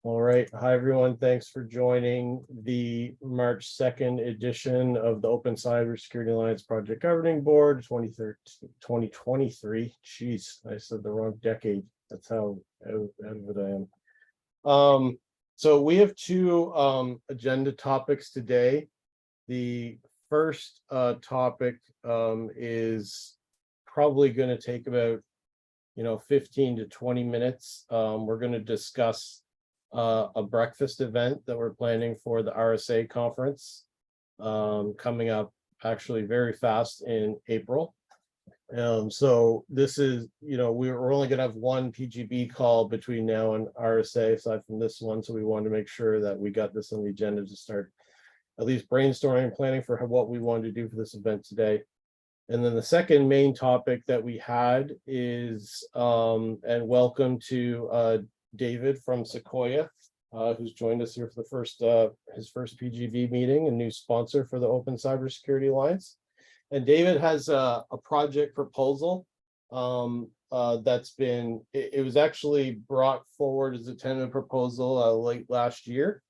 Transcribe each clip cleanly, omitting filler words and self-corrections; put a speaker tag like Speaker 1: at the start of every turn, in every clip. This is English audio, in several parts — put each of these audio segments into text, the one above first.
Speaker 1: All right. Hi, everyone. Thanks for joining the March 2nd edition of the Open Cybersecurity Alliance Project Governing Board 2023. Jeez, I said the wrong decade. That's how out of it I am. So we have two agenda topics today. The first topic is probably going to take about 15 to 20 minutes. We're going to discuss a breakfast event that we're planning for the RSA conference coming up actually very fast in April. So this is, we're only going to have one PGB call between now and RSA aside from this one. So we wanted to make sure that we got this on the agenda to start at least brainstorming and planning for what we wanted to do for this event today. And then the second main topic that we had is, and welcome to David from Sequoia, who's joined us here for the his first PGB meeting, a new sponsor for the Open Cybersecurity Alliance. And David has a project proposal that's been, it was actually brought forward as a tentative proposal late last year.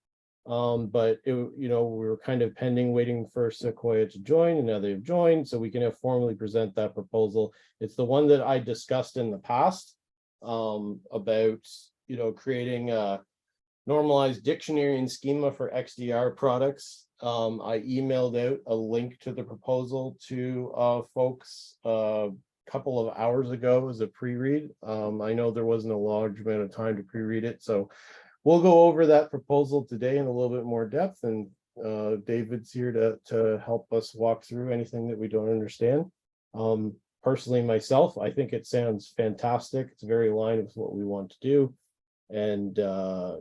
Speaker 1: But we were kind of pending, waiting for Sequoia to join, and now they've joined, so we can formally present that proposal. It's the one that I discussed in the past about creating a normalized dictionary and schema for XDR products. I emailed out a link to the proposal to folks a couple of hours ago as a pre-read. I know there wasn't a large amount of time to pre-read it, so we'll go over that proposal today in a little bit more depth, and David's here to help us walk through anything that we don't understand. Personally, myself, I think it sounds fantastic. It's very aligned with what we want to do, and I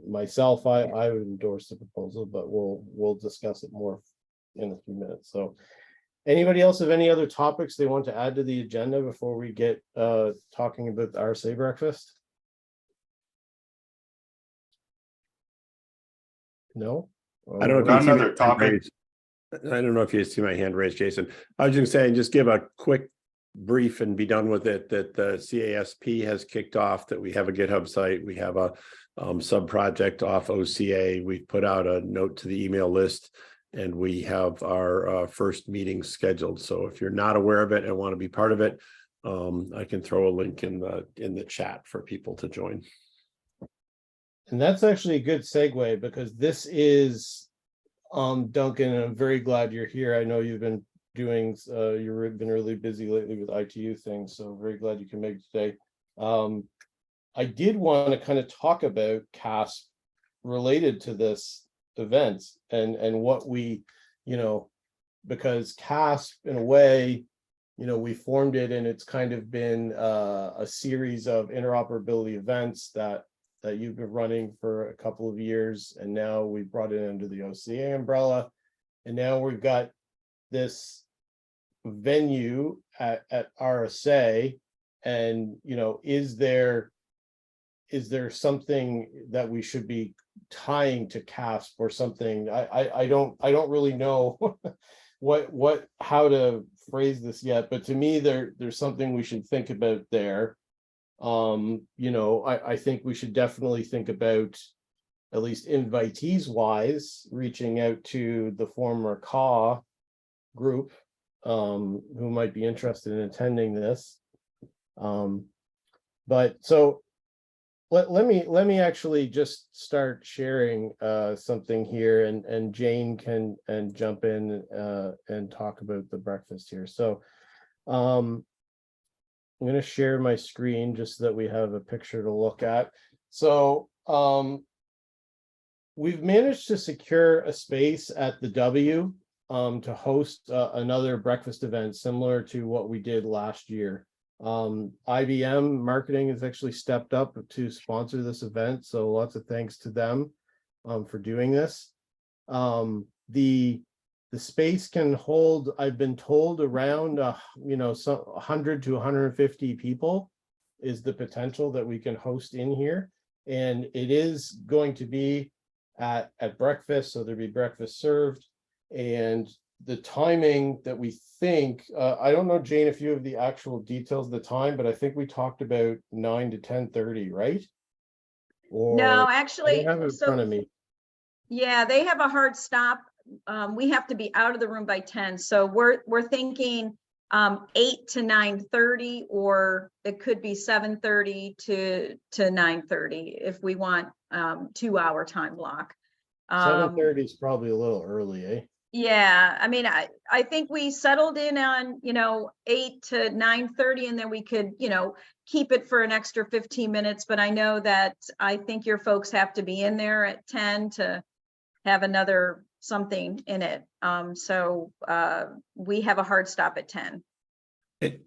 Speaker 1: myself would endorse the proposal, but we'll discuss it more in a few minutes. So, anybody else have any other topics they want to add to the agenda before we get talking about the RSA breakfast? No,
Speaker 2: I don't know if you
Speaker 3: another topic.
Speaker 2: I don't know if you see my hand raised, Jason. I was just saying, just give a quick brief and be done with it. That the CASP has kicked off. That we have a GitHub site. We have a sub project off OCA. We've put out a note to the email list, and we have our first meeting scheduled. So if you're not aware of it and want to be part of it, I can throw a link in the chat for people to join.
Speaker 1: and that's actually a good segue, because this is Duncan, and I'm very glad you're here. I know you've been doing you've been really busy lately with ITU things, so very glad you can make it today. I did want to kind of talk about CASP related to this event and what we, because CASP in a way, we formed it, and it's kind of been a series of interoperability events that you've been running for a couple of years, and now we've brought it under the OCA umbrella, and now we've got this venue at RSA, and is there something that we should be tying to CASP or something? I don't really know how to phrase this yet, but to me there's something we should think about there. I think we should definitely think about, at least invitees wise, reaching out to the former CA group who might be interested in attending this. But so let me actually just start sharing something here, and Jane can jump in and talk about the breakfast here. So I'm going to share my screen just so that we have a picture to look at. So we've managed to secure a space at the W to host another breakfast event similar to what we did last year. IBM Marketing has actually stepped up to sponsor this event, so lots of thanks to them for doing this. The space can hold, I've been told, around 100 to 150 people is the potential that we can host in here, and it is going to be at breakfast, so there'll be breakfast served. And the timing that we think, I don't know, Jane, if you have the actual details of the time, but I think we talked about 9 to 10:30, right? Or
Speaker 3: No,
Speaker 1: I
Speaker 3: actually,
Speaker 1: don't have it in
Speaker 3: so
Speaker 1: front of me.
Speaker 3: yeah, they have a hard stop. We have to be out of the room by 10. So we're thinking 8 to 9:30, or it could be 7:30 to 9:30 if we want 2-hour time block.
Speaker 1: 7:30 is probably a little early, eh?
Speaker 3: Yeah, I mean, I think we settled in on, 8 to 9:30, and then we could, keep it for an extra 15 minutes. But I know that I think your folks have to be in there at 10 to have another something in it. So we have a hard stop at 10.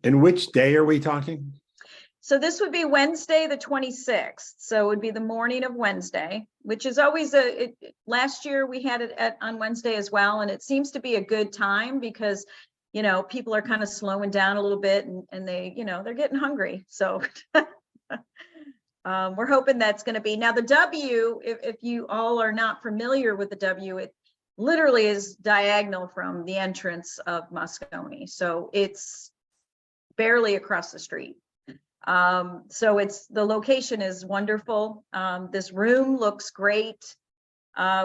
Speaker 2: And which day are we talking?
Speaker 3: So this would be Wednesday, the 26th. So it would be the morning of Wednesday, which is always last year we had it on Wednesday as well. And it seems to be a good time because, people are kind of slowing down a little bit, and they, they're getting hungry. So we're hoping that's going to be. Now the W, if you all are not familiar with the W, it literally is diagonal from the entrance of Moscone. So it's barely across the street. So the location is wonderful. This room looks great.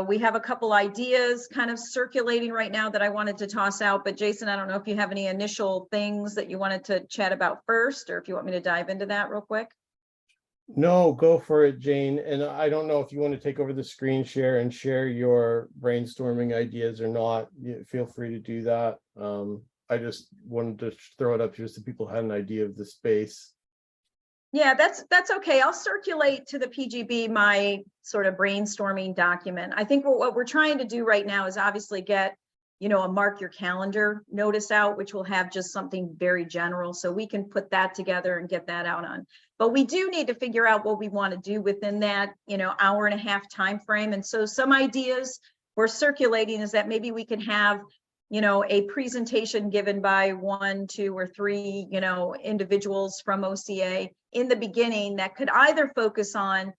Speaker 3: We have a couple ideas kind of circulating right now that I wanted to toss out, but Jason, I don't know if you have any initial things that you wanted to chat about first, or if you want me to dive into that real quick.
Speaker 1: No, go for it, Jane. And I don't know if you want to take over the screen share and share your brainstorming ideas or not. Feel free to do that. I just wanted to throw it up here so people had an idea of the space.
Speaker 3: Yeah, that's okay. I'll circulate to the PGB my sort of brainstorming document. I think what we're trying to do right now is obviously get, a mark your calendar notice out, which will have just something very general. So we can put that together and get that out on. But we do need to figure out what we want to do within that, hour and a half time frame. And so some ideas we're circulating is that maybe we can have, a presentation given by 1, 2, or 3, individuals from OCA in the beginning that could either focus on,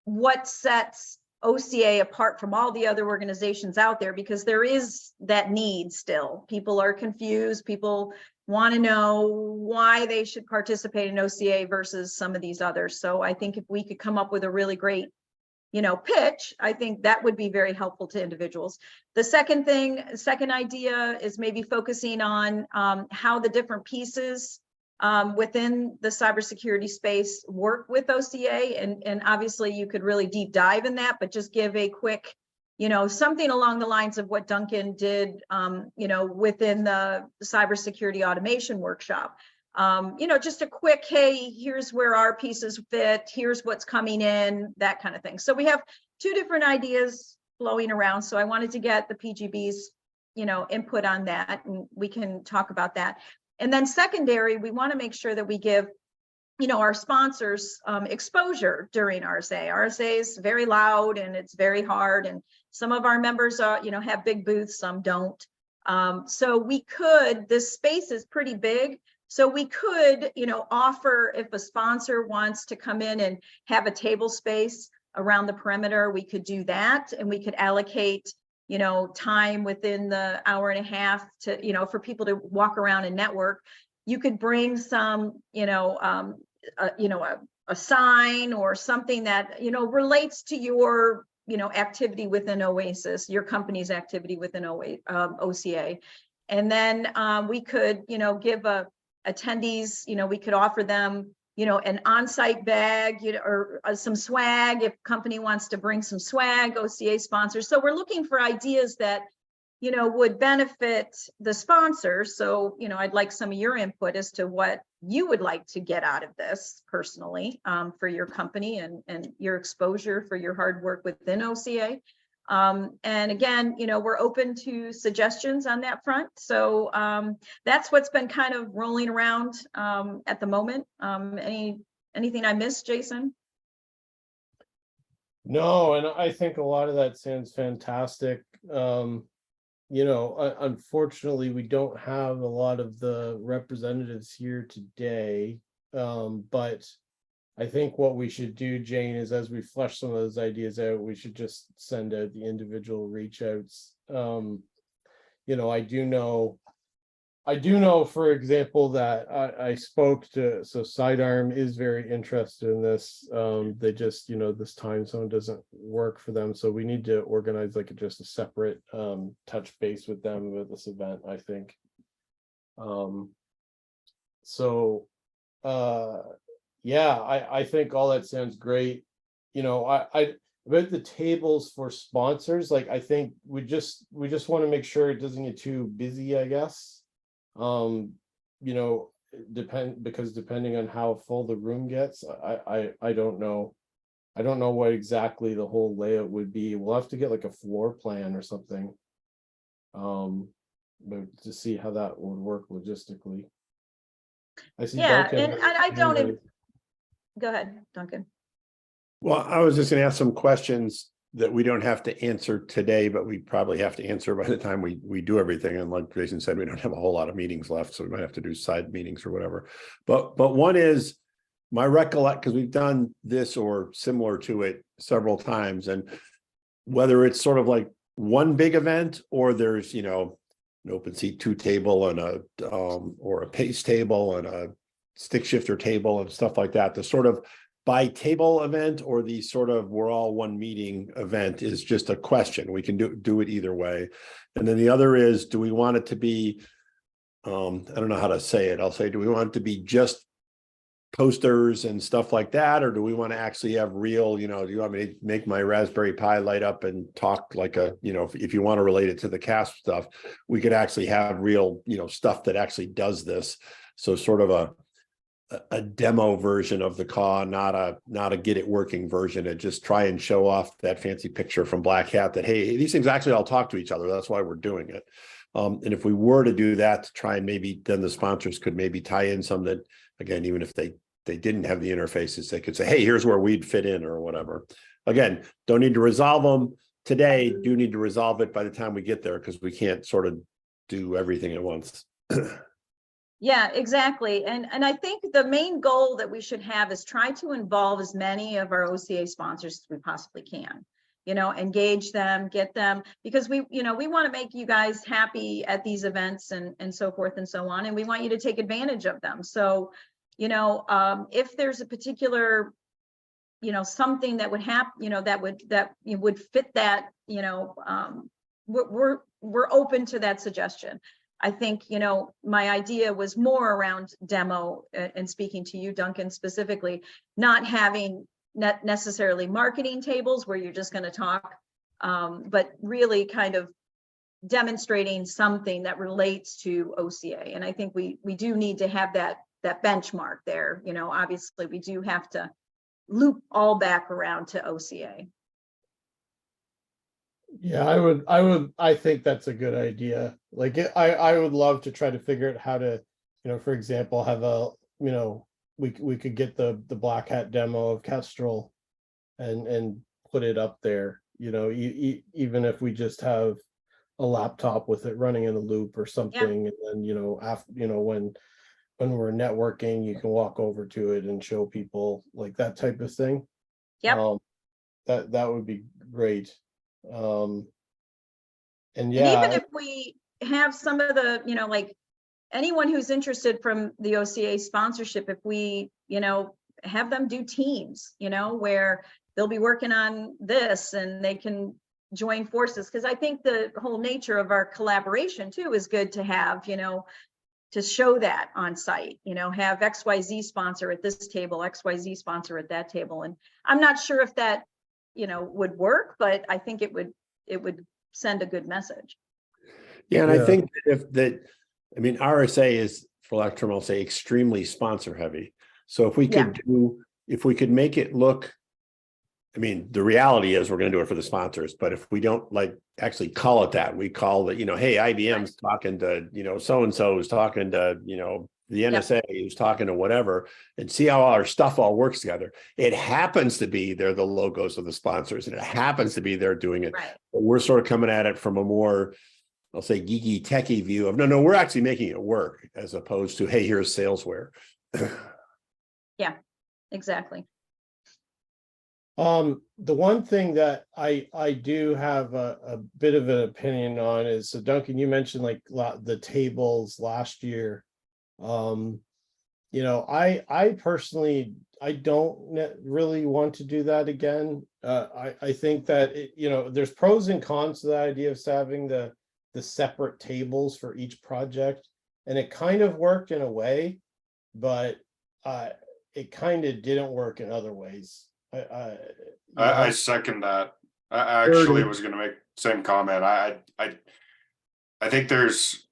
Speaker 3: what sets OCA apart from all the other organizations out there, because there is that need still. People are confused. People want to know why they should participate in OCA versus some of these others. So I think if we could come up with a really great pitch, I think that would be very helpful to individuals. The second idea is maybe focusing on how the different pieces within the cybersecurity space work with OCA. And obviously you could really deep dive in that, but just give a quick, something along the lines of what Duncan did, within the cybersecurity automation workshop. Just a quick, hey, here's where our pieces fit, here's what's coming in, that kind of thing. So we have 2 different ideas flowing around. So I wanted to get the PGB's, input on that, and we can talk about that. And then secondary, we want to make sure that we give, our sponsors exposure during RSA. RSA is very loud and it's very hard. And some of our members are, have big booths, some don't. So we could, this space is pretty big. So we could, offer, if a sponsor wants to come in and have a table space around the perimeter, we could do that. And we could allocate, time within the hour and a half to, for people to walk around and network. You could bring some, a sign or something that, relates to your, activity within Oasis, your company's activity within OCA. And then we could, give attendees, we could offer them, an on-site bag, or some swag if company wants to bring some swag, OCA sponsors. So we're looking for ideas that, would benefit the sponsors. So, I'd like some of your input as to what you would like to get out of this personally, for your company and your exposure for your hard work within OCA. And again, we're open to suggestions on that front. So that's what's been kind of rolling around at the moment. Anything I missed, Jason?
Speaker 1: No, and I think a lot of that sounds fantastic. Unfortunately, we don't have a lot of the representatives here today. But I think what we should do, Jane, is as we flesh some of those ideas out, we should just send out the individual reach outs. I do know I do know, for example, that I spoke to, so Sidearm is very interested in this. They just, this time zone doesn't work for them, so we need to organize like just a separate touch base with them with this event, I think. So yeah, I think all that sounds great. I about the tables for sponsors, like I think we just want to make sure it doesn't get too busy, I guess. You know, depending on how full the room gets, I don't know. I don't know what exactly the whole layout would be. We'll have to get like a floor plan or something. But to see how that would work logistically. I see
Speaker 3: Yeah,
Speaker 1: Duncan.
Speaker 3: and I don't, go ahead, Duncan.
Speaker 2: Well, I was just gonna ask some questions that we don't have to answer today, but we probably have to answer by the time we do everything. And like Jason said, we don't have a whole lot of meetings left, so we might have to do side meetings or whatever. But one is my recollect, because we've done this or similar to it several times, and whether it's sort of like one big event or there's, an open seat 2 table and a or a pace table and a stick shifter table and stuff like that, the sort of by table event or the sort of we're all one meeting event is just a question. We can do it either way. And then the other is, do we want it to be, I don't know how to say it. I'll say, do we want it to be just posters and stuff like that? Or do we want to actually have real, do you want me to make my Raspberry Pi light up and talk like a, if you want to relate it to the CASP stuff, we could actually have real, stuff that actually does this. So sort of a demo version of the CAW, not a get it working version, and just try and show off that fancy picture from Black Hat that, hey, these things actually all talk to each other. That's why we're doing it. And if we were to do that, to try and maybe then the sponsors could maybe tie in some that, again, even if they didn't have the interfaces, they could say, hey, here's where we'd fit in or whatever. Again, don't need to resolve them today, do need to resolve it by the time we get there, because we can't sort of do everything at once.
Speaker 3: Yeah, exactly. And I think the main goal that we should have is try to involve as many of our OCA sponsors as we possibly can, engage them, get them, because we want to make you guys happy at these events and so forth and so on. And we want you to take advantage of them. So, if there's a particular, something that would happen, that would fit that, we're open to that suggestion. I think, my idea was more around demo and speaking to you, Duncan, specifically, not having necessarily marketing tables where you're just going to talk, but really kind of demonstrating something that relates to OCA. And I think we do need to have that benchmark there. Obviously we do have to loop all back around to OCA.
Speaker 1: Yeah, I think that's a good idea. Like I would love to try to figure out how to, for example, have a, we could get the Black Hat demo of Kestrel and put it up there, even if we just have a laptop with it running in a loop or something. Yeah. And then, after, when we're networking, you can walk over to it and show people like that type of thing.
Speaker 3: Yep.
Speaker 1: That would be great. And
Speaker 3: yeah, and even if we have some of the, like anyone who's interested from the OCA sponsorship, if we, have them do teams, where they'll be working on this and they can join forces. Because I think the whole nature of our collaboration too is good to have, to show that on site, have XYZ sponsor at this table, XYZ sponsor at that table. And I'm not sure if that, would work, but I think it would send a good message.
Speaker 2: Yeah, and I think RSA is, for lack of a term, I'll say extremely sponsor heavy. So if we could if we could make it look, the reality is we're going to do it for the sponsors, but if we don't actually call it that, we call it, hey, IBM's talking to, so-and-so is talking to, the NSA who's talking to whatever, and see how our stuff all works together. It happens to be they're the logos of the sponsors, and it happens to be they're doing it. Right. But we're sort of coming at it from a more, I'll say, geeky, techie view of no, we're actually making it work, as opposed to, hey, here's salesware.
Speaker 3: Yeah, exactly.
Speaker 1: The one thing that I do have a bit of an opinion on is, so Duncan, you mentioned like the tables last year. I personally, I don't really want to do that again. I think that there's pros and cons to the idea of having the separate tables for each project, and it kind of worked in a way, but it kind of didn't work in other ways.
Speaker 4: I second that. I actually was going to make the same comment. I think there's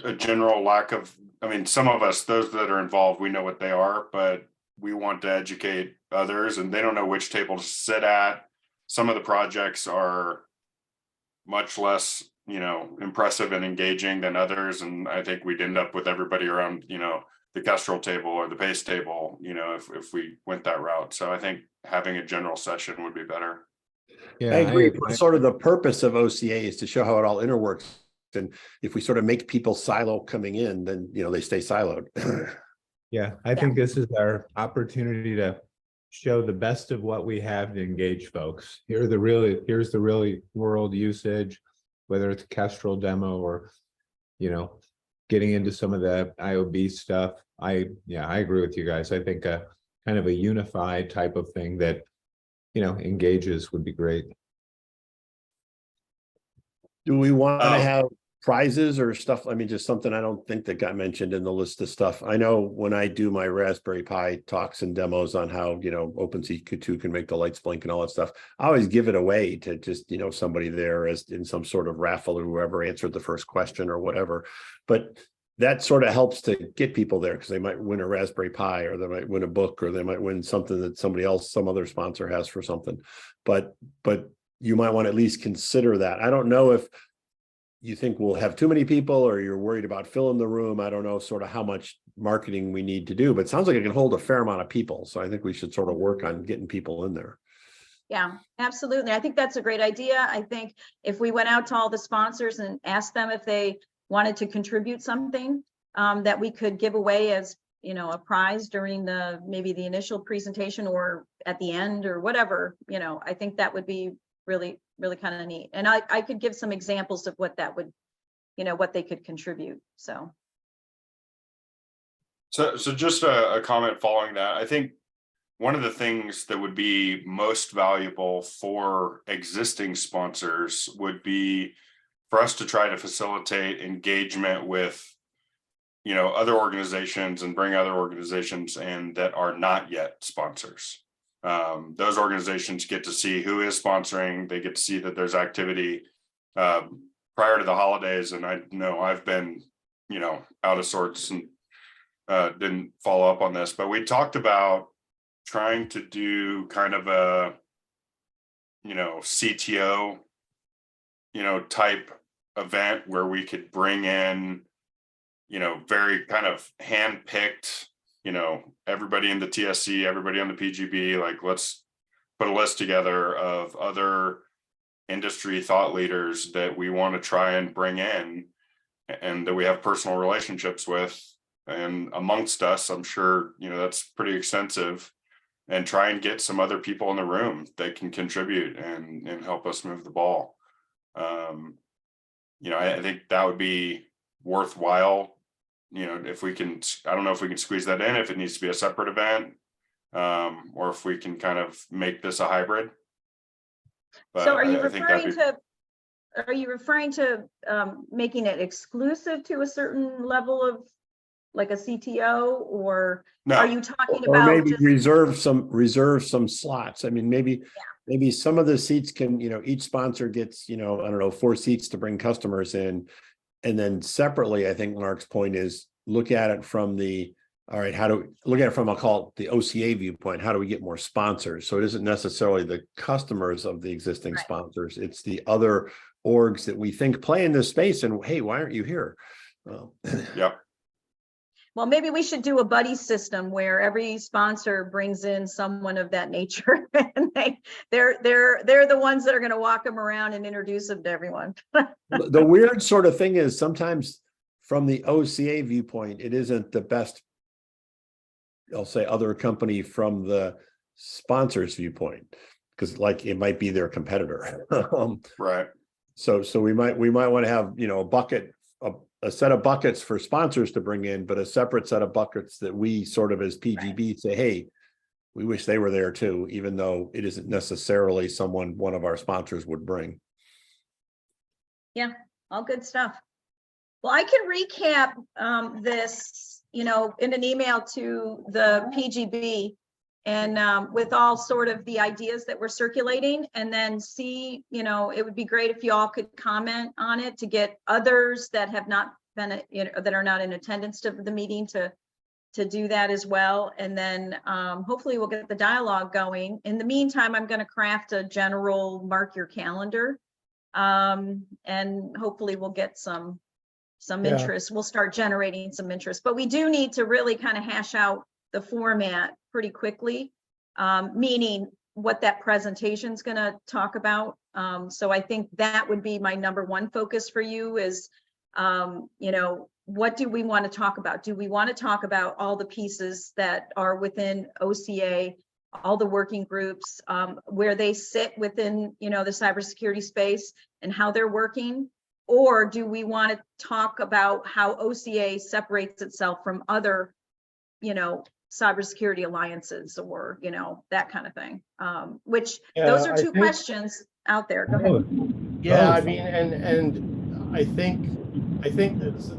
Speaker 4: a general lack of, I mean, some of us, those that are involved, we know what they are, but we want to educate others and they don't know which table to sit at. Some of the projects are much less, impressive and engaging than others. And I think we'd end up with everybody around, the Kestrel table or the pace table, if we went that route. So I think having a general session would be better.
Speaker 2: Yeah, I agree. Sort of the purpose of OCA is to show how it all interworks. And if we sort of make people silo coming in, then, they stay siloed.
Speaker 5: Yeah, I think this is our opportunity to show the best of what we have to engage folks. Here's the really world usage, whether it's a Kestrel demo or, getting into some of the IOB stuff. I agree with you guys. I think a kind of a unified type of thing that, engages would be great.
Speaker 2: Do we want to have prizes or stuff? I mean, just something I don't think that got mentioned in the list of stuff. I know when I do my Raspberry Pi talks and demos on how, OpenCQ2 can make the lights blink and all that stuff, I always give it away to just, somebody there as in some sort of raffle or whoever answered the first question or whatever. But that sort of helps to get people there because they might win a Raspberry Pi or they might win a book or they might win something that some other sponsor has for something. But you might want to at least consider that. I don't know if you think we'll have too many people or you're worried about filling the room. I don't know sort of how much marketing we need to do, but it sounds like it can hold a fair amount of people. So I think we should sort of work on getting people in there.
Speaker 3: Yeah, absolutely. I think that's a great idea. I think if we went out to all the sponsors and asked them if they wanted to contribute something that we could give away as, a prize during maybe the initial presentation or at the end or whatever, I think that would be really, really kind of neat. And I could give some examples of what that would, what they could contribute. So
Speaker 4: just a comment following that. I think one of the things that would be most valuable for existing sponsors would be for us to try to facilitate engagement with, other organizations and bring other organizations in that are not yet sponsors. Those organizations get to see who is sponsoring. They get to see that there's activity prior to the holidays. And I know I've been, out of sorts and didn't follow up on this, but we talked about trying to do kind of a, CTO, type event where we could bring in, very kind of hand-picked, everybody in the TSC, everybody on the PGB, like let's put a list together of other industry thought leaders that we want to try and bring in and that we have personal relationships with. And amongst us, I'm sure, that's pretty extensive, and try and get some other people in the room that can contribute and help us move the ball. I think that would be worthwhile. If we can, I don't know if we can squeeze that in, if it needs to be a separate event, or if we can kind of make this a hybrid. But
Speaker 3: so are you referring to making it exclusive to a certain level of like a CTO, or
Speaker 4: no.
Speaker 3: Are you talking
Speaker 2: or
Speaker 3: about
Speaker 2: maybe
Speaker 3: just
Speaker 2: reserve some slots? I mean, maybe some of the seats can, each sponsor gets, I don't know, 4 seats to bring customers in. And then separately, I think Mark's point is look at it from I'll call it the OCA viewpoint. How do we get more sponsors? So it isn't necessarily the customers of the existing
Speaker 3: Right.
Speaker 2: sponsors. It's the other orgs that we think play in this space. And hey, why aren't you here?
Speaker 4: Yep.
Speaker 3: Well, maybe we should do a buddy system where every sponsor brings in someone of that nature, and they're the ones that are going to walk them around and introduce them to everyone.
Speaker 2: The weird sort of thing is sometimes from the OCA viewpoint, it isn't the best, I'll say, other company from the sponsor's viewpoint, because like it might be their competitor.
Speaker 4: Right.
Speaker 2: So we might want to have, a bucket, a set of buckets for sponsors to bring in, but a separate set of buckets that we sort of as PGB say, hey, we wish they were there too, even though it isn't necessarily someone one of our sponsors would bring.
Speaker 3: Yeah, all good stuff. Well, I can recap this, in an email to the PGB and with all sort of the ideas that we're circulating, and then see, it would be great if you all could comment on it to get others that have not been, that are not in attendance to the meeting to do that as well. And then hopefully we'll get the dialogue going. In the meantime, I'm going to craft a general mark your calendar. And hopefully we'll get some interest. We'll start generating some interest, but we do need to really kind of hash out the format pretty quickly, meaning what that presentation is going to talk about. So I think that would be my number one focus for you is, what do we want to talk about? Do we want to talk about all the pieces that are within OCA, all the working groups, where they sit within, the cybersecurity space and how they're working? Or do we want to talk about how OCA separates itself from other, cybersecurity alliances or, that kind of thing? Which those are two questions out there. Go ahead.
Speaker 1: Yeah, I mean, and I think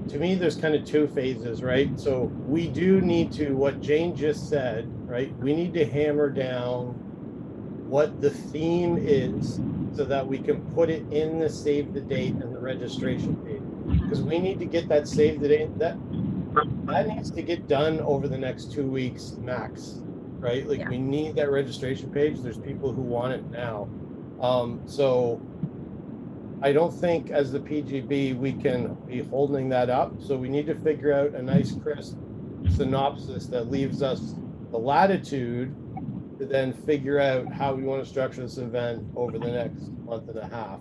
Speaker 1: to me, there's kind of two phases, right? So we do need to, what Jane just said, right? We need to hammer down what the theme is so that we can put it in the save the date and the registration page. Because we need to get that save the date, that needs to get done over the next 2 weeks max, right? Like we need that registration page. There's people who want it now. So I don't think as the PGB, we can be holding that up. So we need to figure out a nice crisp synopsis that leaves us the latitude to then figure out how we want to structure this event over the next month and a half.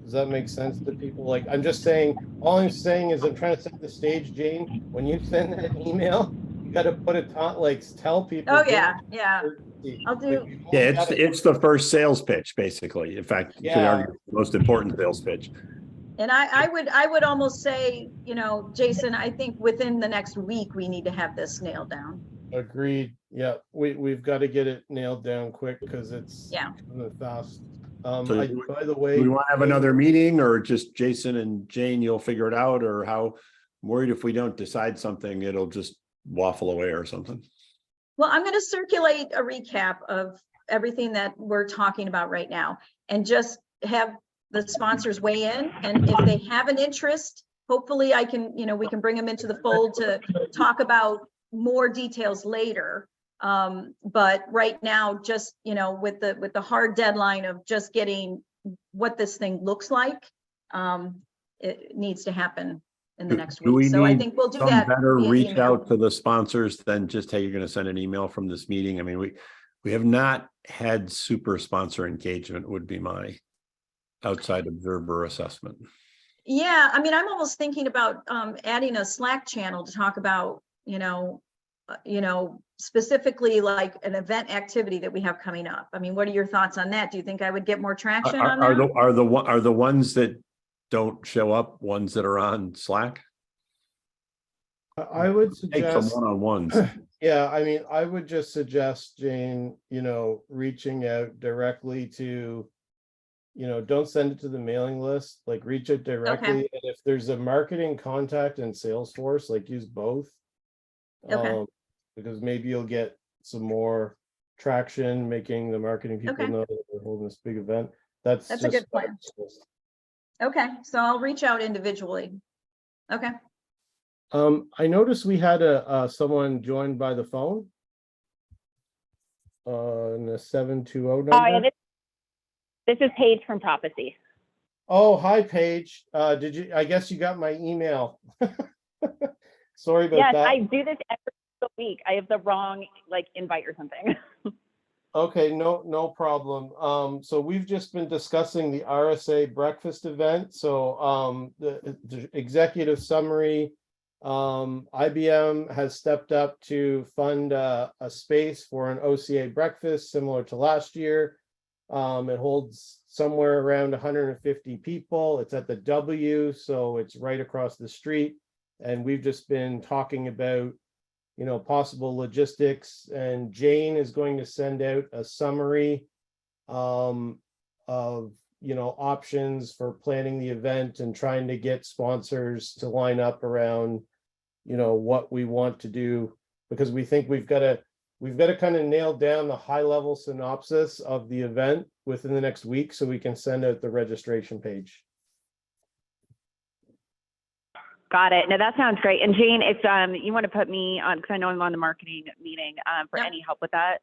Speaker 1: Does that make sense to people? Like, I'm just saying, all I'm saying is I'm trying to set the stage, Jane. When you send that email, you got to put it on, like, tell people.
Speaker 3: Oh yeah. I'll do.
Speaker 2: It's the first sales pitch, basically. In fact, you could argue the most important sales pitch.
Speaker 3: And I would almost say, Jason, I think within the next week, we need to have this nailed down.
Speaker 1: Agreed. Yeah, we've got to get it nailed down quick because it's coming fast. By the way,
Speaker 2: we want to have another meeting, or just Jason and Jane, you'll figure it out, or how? I'm worried if we don't decide something, it'll just waffle away or something.
Speaker 3: Well, I'm going to circulate a recap of everything that we're talking about right now and just have the sponsors weigh in. And if they have an interest, hopefully I can, we can bring them into the fold to talk about more details later. But right now, just, with the hard deadline of just getting what this thing looks like, it needs to happen in the next week. So I think we'll do that.
Speaker 2: Better reach out to the sponsors than just, hey, you're going to send an email from this meeting. I mean, we have not had super sponsor engagement, would be my outside observer assessment.
Speaker 3: Yeah, I mean, I'm almost thinking about adding a Slack channel to talk about, specifically like an event activity that we have coming up. I mean, what are your thoughts on that? Do you think I would get more traction on that?
Speaker 2: Are the ones that don't show up ones that are on Slack?
Speaker 1: I would suggest
Speaker 2: take some one-on-ones.
Speaker 1: Yeah, I mean, I would just suggest, Jane, reaching out directly to, don't send it to the mailing list, like reach it directly.
Speaker 3: Okay.
Speaker 1: And if there's a marketing contact in Salesforce, like use both.
Speaker 3: Okay.
Speaker 1: Because maybe you'll get some more traction, making the marketing people know that we're holding this big event. That's
Speaker 3: a good plan. Okay, so I'll reach out individually. Okay.
Speaker 1: I noticed we had someone joined by the phone. In the 720 number.
Speaker 6: Oh, yeah, this is Paige from Prophecy.
Speaker 1: Oh, hi, Paige. Did you? I guess you got my email. Sorry about that.
Speaker 6: Yes, I do this every single week. I have the wrong invite or something.
Speaker 1: Okay, no problem. So we've just been discussing the RSA breakfast event. So the executive summary IBM has stepped up to fund a space for an OCA breakfast similar to last year. It holds somewhere around 150 people. It's at the W, so it's right across the street. And we've just been talking about, possible logistics, and Jane is going to send out a summary of, options for planning the event and trying to get sponsors to line up around, what we want to do, because we think we've got to kind of nail down the high level synopsis of the event within the next week so we can send out the registration page.
Speaker 6: Got it. No, that sounds great. And Jane, if you want to put me on, because I know I'm on the marketing meeting, for
Speaker 3: Yep.
Speaker 6: any help with that,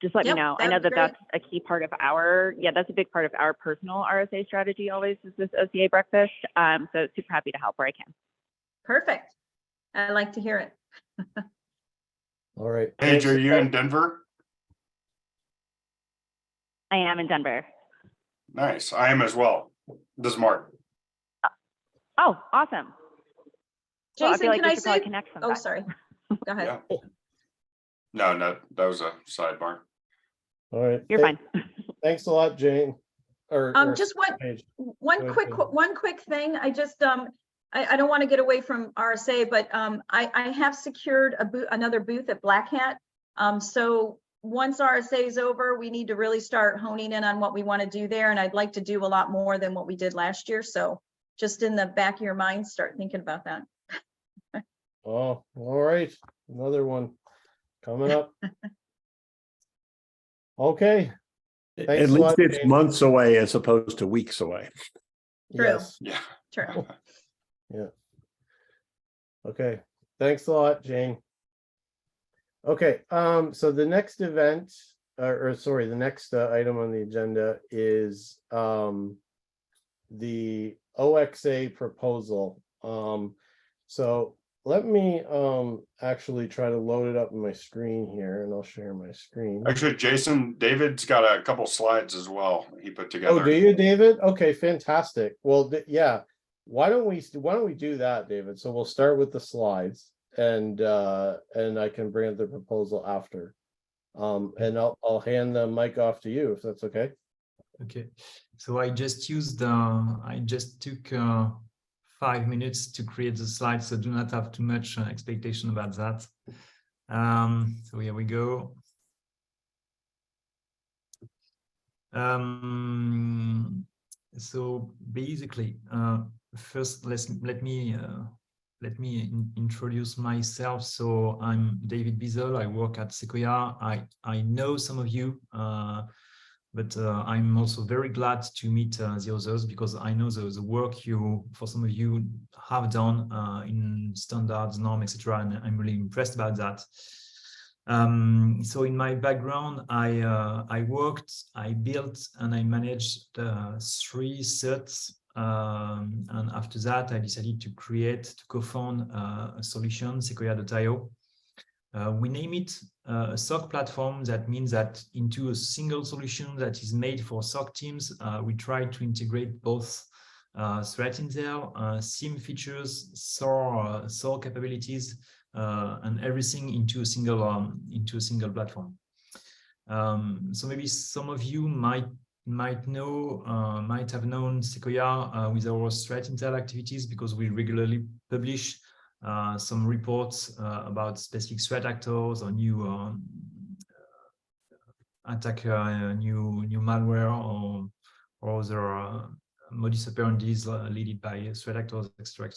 Speaker 6: just let
Speaker 3: Yep,
Speaker 6: me know. I know
Speaker 3: that'd be
Speaker 6: that that's a key part of that's a big part of our personal RSA strategy always, is this OCA breakfast. So super happy to help where I can.
Speaker 3: Perfect. I like to hear it.
Speaker 1: All right.
Speaker 4: Paige, are you in Denver?
Speaker 6: I am in Denver.
Speaker 4: Nice. I am as well. This is Mark.
Speaker 6: Oh, awesome. Well, I
Speaker 3: Jason,
Speaker 6: feel like
Speaker 3: can
Speaker 6: we
Speaker 3: I
Speaker 6: should probably
Speaker 3: say?
Speaker 6: connect
Speaker 3: Oh,
Speaker 6: sometime.
Speaker 3: sorry. Go ahead.
Speaker 4: Yeah. No, that was a sidebar.
Speaker 1: All right.
Speaker 6: You're fine.
Speaker 1: Thanks a lot, Jane. Or
Speaker 3: Just
Speaker 1: Paige.
Speaker 3: one
Speaker 1: Go ahead,
Speaker 3: quick,
Speaker 1: Jane.
Speaker 3: one quick thing. I just, I don't want to get away from RSA, but I have secured another booth at Black Hat. So once RSA is over, we need to really start honing in on what we want to do there. And I'd like to do a lot more than what we did last year. So just in the back of your mind, start thinking about that.
Speaker 1: Oh, all right. Another one coming up. Okay. Thanks
Speaker 2: At
Speaker 1: a
Speaker 2: least
Speaker 1: lot,
Speaker 2: it's
Speaker 1: Jane.
Speaker 2: months away as opposed to weeks away.
Speaker 3: True.
Speaker 1: Yes.
Speaker 4: Yeah.
Speaker 3: True.
Speaker 1: Yeah. Okay. Thanks a lot, Jane. Okay. So the next event, the next item on the agenda is the OXA proposal. So let me actually try to load it up on my screen here, and I'll share my screen.
Speaker 4: Actually, Jason, David's got a couple slides as well he put together.
Speaker 1: Oh, do you, David? Okay, fantastic. Well, yeah. Why don't we do that, David? So we'll start with the slides, and I can bring up the proposal after. And I'll hand the mic off to you if that's okay.
Speaker 7: Okay, so I just took 5 minutes to create the slides, so do not have too much expectation about that. So here we go. So basically, first let me introduce myself. So I'm David Biesel. I work at Sequoia. I know some of you, but I'm also very glad to meet the others, because I know the work for some of you have done in standards, norm, etc. And I'm really impressed about that. So in my background, I built, and I managed 3 certs. And after that, I decided to co-found a solution, Sequoia.io. We name it a SOC platform. That means that into a single solution that is made for SOC teams, we try to integrate both threat intel, SIEM features, SOAR capabilities, and everything into a single platform. So maybe some of you might have known Sequoia with our threat intel activities, because we regularly publish some reports about specific threat actors or new attacker, new malware, or other modus operandi led by threat actors, etc.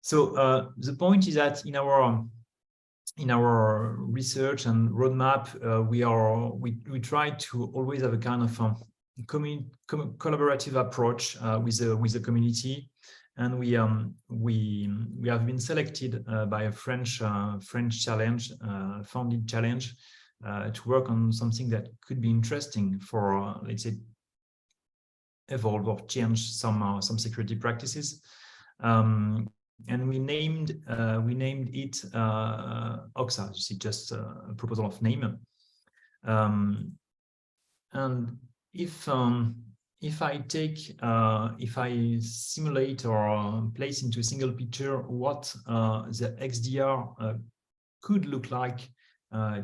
Speaker 7: So the point is that in our research and roadmap, we try to always have a kind of collaborative approach with the community. And we have been selected by a French challenge, founded challenge, to work on something that could be interesting for let's say evolve or change some security practices. And we named it OXA. This is just a proposal of name. And if I simulate or place into a single picture what the XDR could look like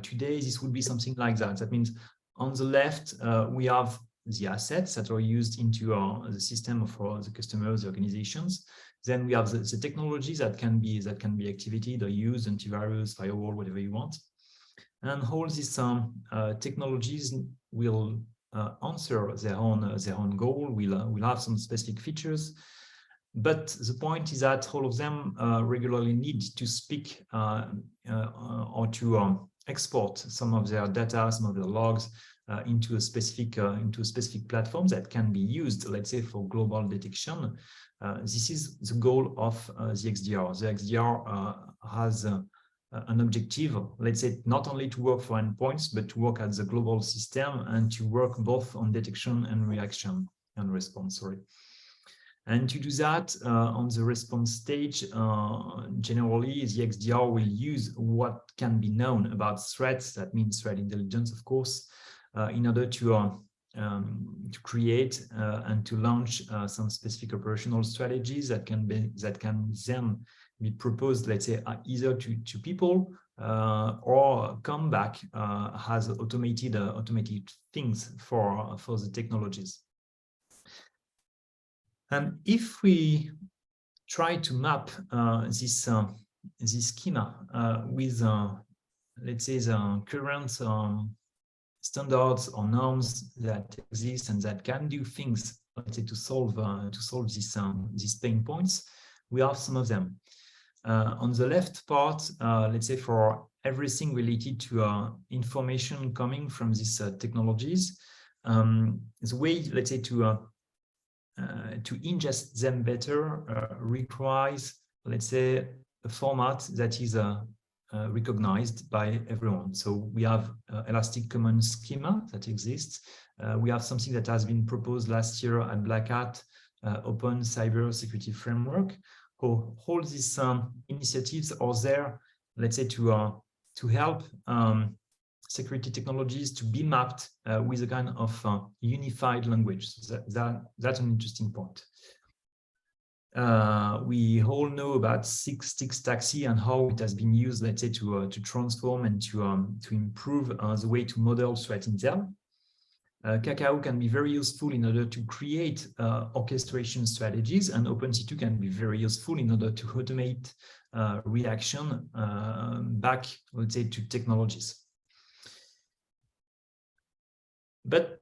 Speaker 7: today, this would be something like that. That means on the left, we have the assets that are used into the system of the customers, the organizations. Then we have the technologies that can be activated or used, antivirus, firewall, whatever you want. And all these technologies will answer their own goal. Will have some specific features, but the point is that all of them regularly need to speak or to export some of their data, some of their logs into a specific platform that can be used, let's say, for global detection. This is the goal of the XDR. The XDR has an objective, let's say, not only to work for endpoints, but to work as a global system and to work both on detection and reaction and response. And to do that on the response stage, generally, the XDR will use what can be known about threats. That means threat intelligence, of course, in order to create and to launch some specific operational strategies that can then be proposed, let's say, either to people or come back as automated things for the technologies. And if we try to map this schema with, let's say, the current standards or norms that exist and that can do things, let's say, to solve these pain points, we have some of them. On the left part, let's say, for everything related to information coming from these technologies, the way, let's say, to ingest them better requires, let's say, a format that is recognized by everyone. So we have Elastic Common Schema that exists. We have something that has been proposed last year at Black Hat, Open Cyber Security Framework. All these initiatives are there, let's say, to help security technologies to be mapped with a kind of unified language. So that's an interesting point. We all know about Six Taxi and how it has been used, let's say, to transform and to improve the way to model threat intel. Cacao can be very useful in order to create orchestration strategies, and OpenC2 can be very useful in order to automate reaction back, let's say, to technologies. But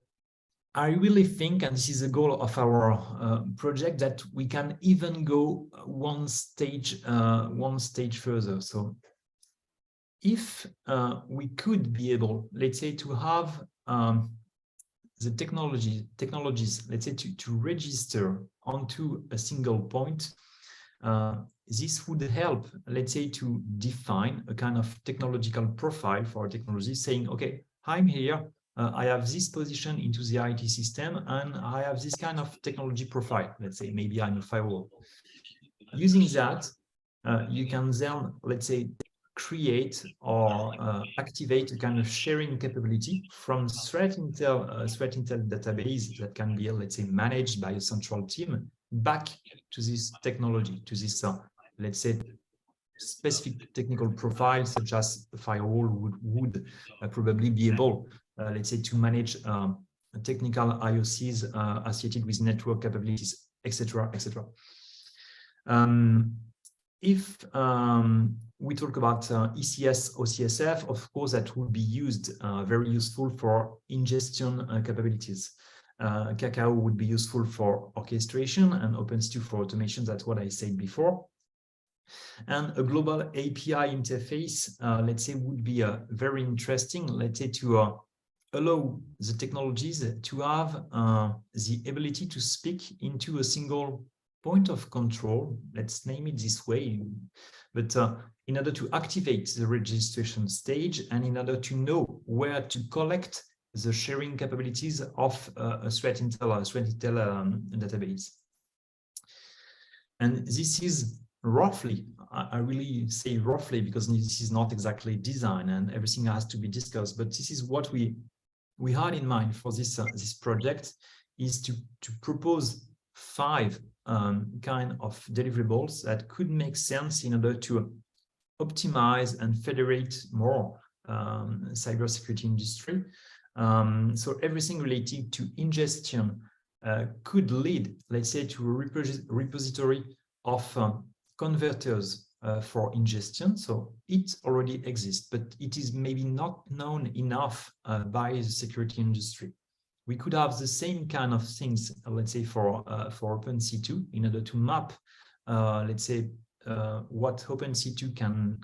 Speaker 7: I really think, and this is the goal of our project, that we can even go one stage further. So if we could be able, let's say, to have the technologies, let's say, to register onto a single point, this would help, let's say, to define a kind of technological profile for our technology, saying, okay, I'm here, I have this position into the IT system, and I have this kind of technology profile. Let's say maybe I'm a firewall. Using that, you can then, let's say, create or activate a kind of sharing capability from threat intel database that can be, let's say, managed by a central team back to this technology, to this, let's say, specific technical profile, such as a firewall would probably be able, let's say, to manage technical IOCs associated with network capabilities, etc., etc. If we talk about ECS, OCSF, of course, that would be used, very useful for ingestion capabilities. Cacao would be useful for orchestration, and OpenC2 for automation. That's what I said before. And a global API interface, let's say, would be very interesting, let's say, to allow the technologies to have the ability to speak into a single point of control, let's name it this way, but in order to activate the registration stage and in order to know where to collect the sharing capabilities of a threat intel database. And this is roughly, I really say roughly because this is not exactly design and everything has to be discussed, but this is what we had in mind for this project, is to propose 5 kind of deliverables that could make sense in order to optimize and federate more cybersecurity industry. So everything related to ingestion could lead, let's say, to a repository of converters for ingestion. So it already exists, but it is maybe not known enough by the security industry. We could have the same kind of things, let's say, for OpenC2 in order to map, let's say, what OpenC2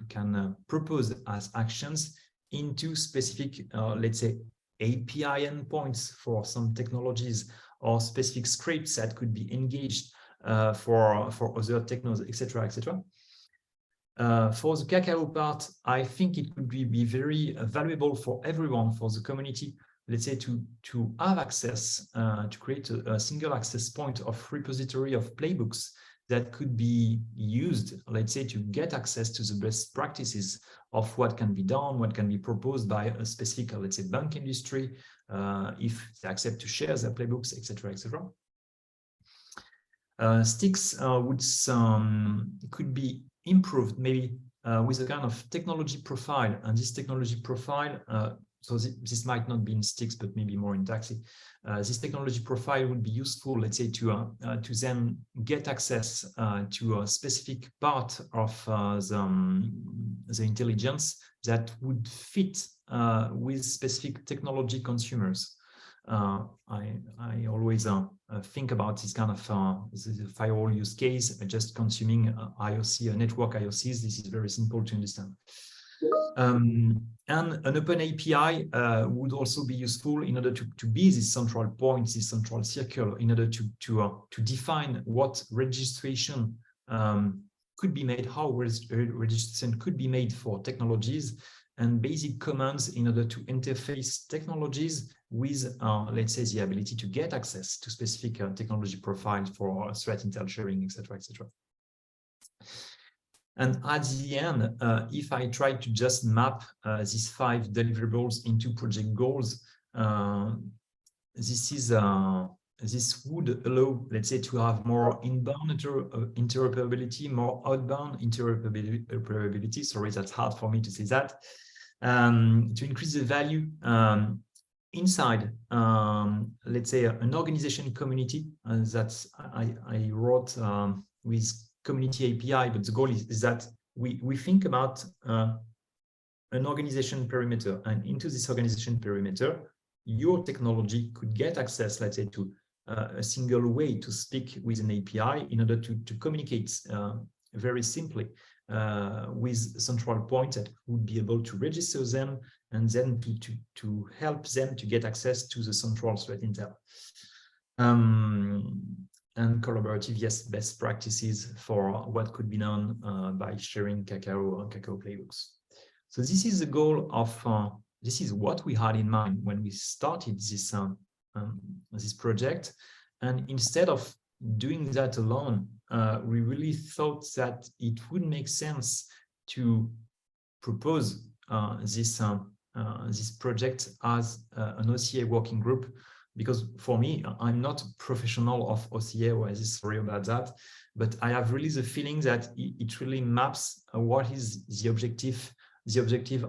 Speaker 7: can propose as actions into specific, let's say, API endpoints for some technologies or specific scripts that could be engaged for other technos, etc., etc. For the Kakao part, I think it could be very valuable for everyone, for the community, let's say, to have access, to create a single access point of repository of playbooks that could be used, let's say, to get access to the best practices of what can be done, what can be proposed by a specific, let's say, bank industry, if they accept to share their playbooks, etc., etc. Sticks could be improved maybe with a kind of technology profile, and this technology profile, so this might not be in Sticks, but maybe more in Taxi. This technology profile would be useful, let's say, to then get access to a specific part of the intelligence that would fit with specific technology consumers. I always think about this kind of the firewall use case, just consuming IOC, network IOCs. This is very simple to understand. And an open API would also be useful in order to be this central point, this central circle, in order to define what registration could be made, how registration could be made for technologies, and basic commands in order to interface technologies with, let's say, the ability to get access to specific technology profiles for threat intel sharing, etc., etc. And at the end, if I try to just map these 5 deliverables into project goals, this would allow, let's say, to have more inbound interoperability, more outbound interoperability. Sorry, that's hard for me to say that. To increase the value inside, let's say, an organization community that I wrote with community API, but the goal is that we think about an organization perimeter, and into this organization perimeter, your technology could get access, let's say, to a single way to speak with an API in order to communicate very simply with central point that would be able to register them and then to help them to get access to the central threat intel. And collaborative, yes, best practices for what could be done by sharing Kakao playbooks. So this is the goal of, this is what we had in mind when we started this project. And instead of doing that alone, we really thought that it would make sense to propose this project as an OCA working group. Because for me, I'm not a professional of OCA, or is sorry about that, but I have really the feeling that it really maps what is the objective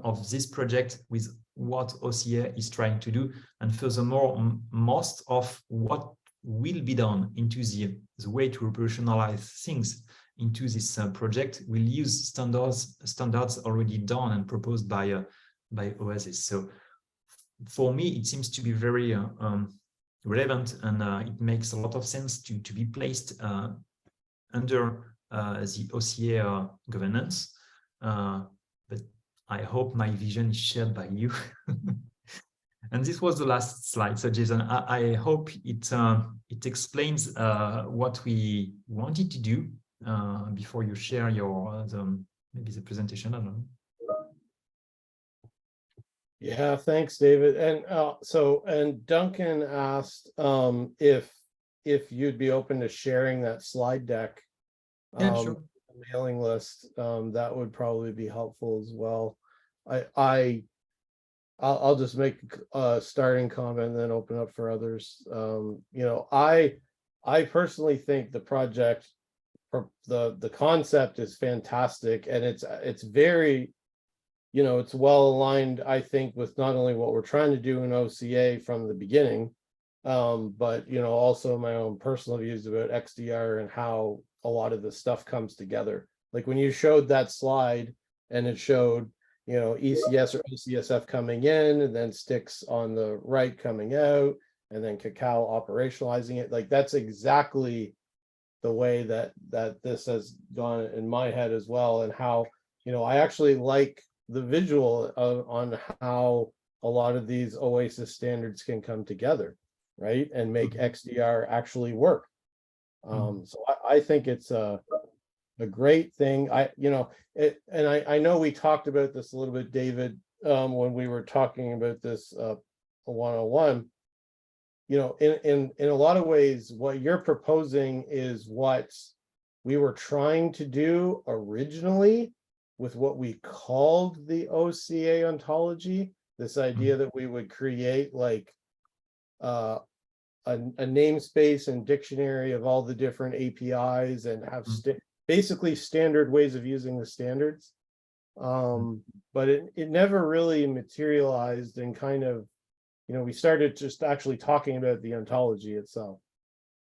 Speaker 7: of this project with what OCA is trying to do. And furthermore, most of what will be done into the way to operationalize things into this project will use standards already done and proposed by Oasis. So for me, it seems to be very relevant, and it makes a lot of sense to be placed under the OCA governance. But I hope my vision is shared by you. And this was the last slide. So Jason, I hope it explains what we wanted to do before you share your maybe the presentation. I don't know.
Speaker 1: Yeah, thanks, David. And and Duncan asked if you'd be open to sharing that slide deck,
Speaker 7: Yeah, sure.
Speaker 1: mailing list. That would probably be helpful as well. I I'll just make a starting comment and then open up for others. You know, I personally think the project, the concept is fantastic, and it's very, you know, it's well aligned, I think, with not only what we're trying to do in OCA from the beginning, but you know, also my own personal views about XDR and how a lot of the stuff comes together. Like when you showed that slide and it showed, you know, ECS or OCSF coming in and then sticks on the right coming out and then Cacao operationalizing it, like that's exactly the way that this has gone in my head as well. And how, you know, I actually like the visual on how a lot of these OASIS standards can come together, right, and make XDR actually work. So I think it's a great thing. I know we talked about this a little bit, David, when we were talking about this 101. You know, in a lot of ways, what you're proposing is what we were trying to do originally with what we called the OCA ontology. This idea that we would create like a namespace and dictionary of all the different APIs and have basically standard ways of using the standards. But it never really materialized, and kind of, you know, we started just actually talking about the ontology itself,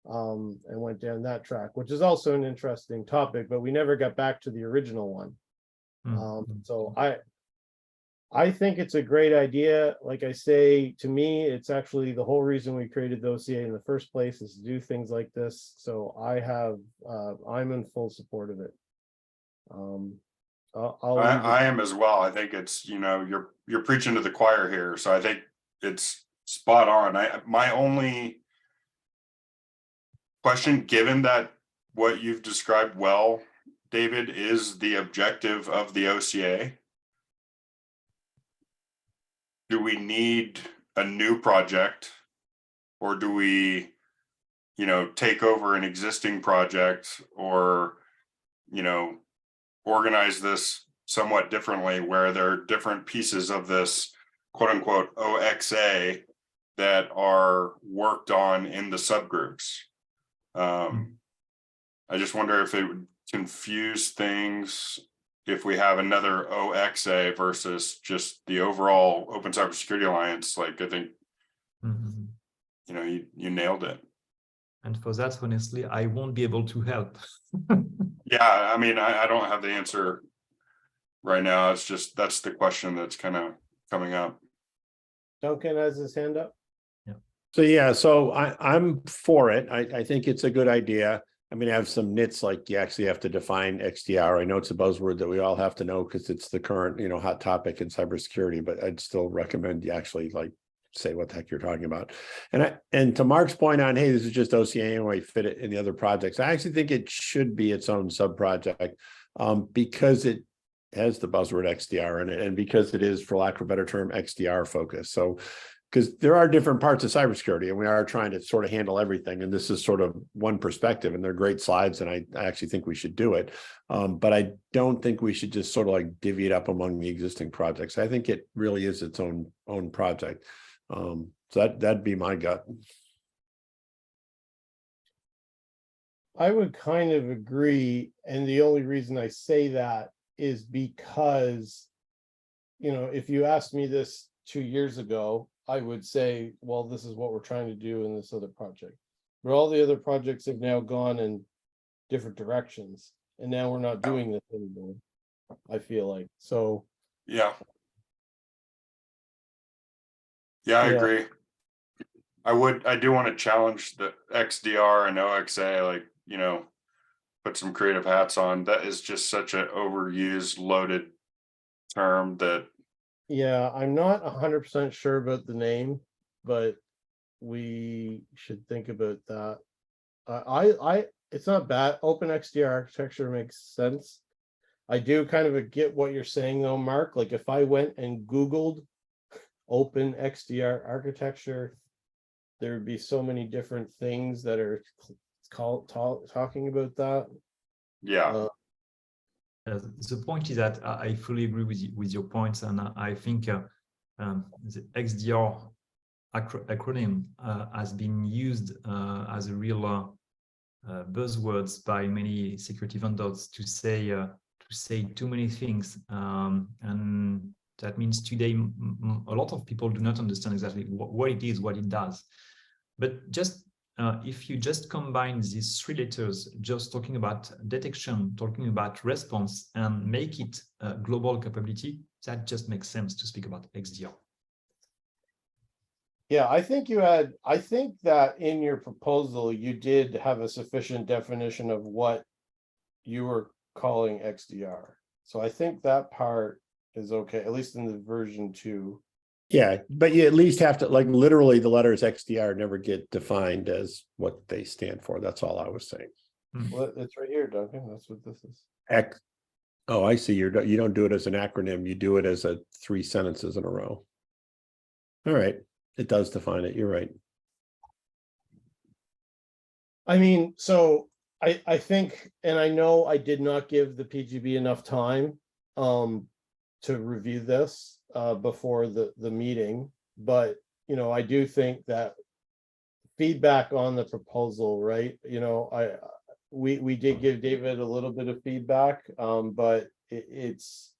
Speaker 1: and went down that track, which is also an interesting topic, but we never got back to the original one. So I think it's a great idea. Like I say, to me, it's actually the whole reason we created the OCA in the first place, is to do things like this. So I'm in full support of it.
Speaker 4: I am as well. I think it's, you know, you're preaching to the choir here. So I think it's spot on. My only question, given that what you've described well, David, is the objective of the OCA, do we need a new project, or do we, you know, take over an existing project, or, you know, organize this somewhat differently where there are different pieces of this quote unquote OXA that are worked on in the subgroups? I just wonder if it would confuse things if we have another OXA versus just the overall Open Cybersecurity Alliance. Like, I think, you know, you nailed it.
Speaker 7: And for that, honestly, I won't be able to help.
Speaker 4: Yeah, I mean, I don't have the answer right now. It's just, that's the question that's kind of coming up.
Speaker 1: Duncan has his hand up.
Speaker 2: So I'm for it. I think it's a good idea. I mean, I have some nits, like you actually have to define XDR. I know it's a buzzword that we all have to know because it's the current, you know, hot topic in cybersecurity, but I'd still recommend you actually like say what the heck you're talking about. And to Mark's point on, hey, this is just OCA and we fit it in the other projects, I actually think it should be its own sub-project, because it has the buzzword XDR in it, and because it is, for lack of a better term, XDR focused. So because there are different parts of cybersecurity and we are trying to sort of handle everything. And this is sort of one perspective, and they're great slides. And I actually think we should do it. But I don't think we should just sort of like divvy it up among the existing projects. I think it really is its own project. So that'd be my gut.
Speaker 1: I would kind of agree. And the only reason I say that is because, you know, if you asked me this 2 years ago, I would say, well, this is what we're trying to do in this other project. But all the other projects have now gone in different directions, and now we're not doing this anymore, I feel like. So
Speaker 4: Yeah, I agree. I do want to challenge the XDR and OXA, like, you know, put some creative hats on. That is just such an overused, loaded term that,
Speaker 1: yeah, I'm not 100% sure about the name, but we should think about that. It's not bad. Open XDR architecture makes sense. I do kind of get what you're saying though, Mark. Like if I went and Googled open XDR architecture, there would be so many different things that are talking about that.
Speaker 4: yeah.
Speaker 7: The point is that I fully agree with your points, and I think the XDR acronym has been used as a real buzzwords by many security vendors to say too many things, and that means today a lot of people do not understand exactly what it is, what it does. But just if you just combine these three letters, just talking about detection, talking about response, and make it a global capability, that just makes sense to speak about XDR.
Speaker 1: Yeah, I think that in your proposal, you did have a sufficient definition of what you were calling XDR. So I think that part is okay, at least in the version 2.
Speaker 2: Yeah, but you at least have to, like, literally the letters XDR never get defined as what they stand for. That's all I was saying.
Speaker 1: Well, it's right here, Duncan. That's what this is.
Speaker 2: Oh, I see. You don't do it as an acronym. You do it as 3 sentences in a row. All right. It does define it. You're right.
Speaker 1: I mean, so I think, and I know I did not give the PGB enough time to review this before the meeting, but I do think that feedback on the proposal, right? We did give David a little bit of feedback, but it's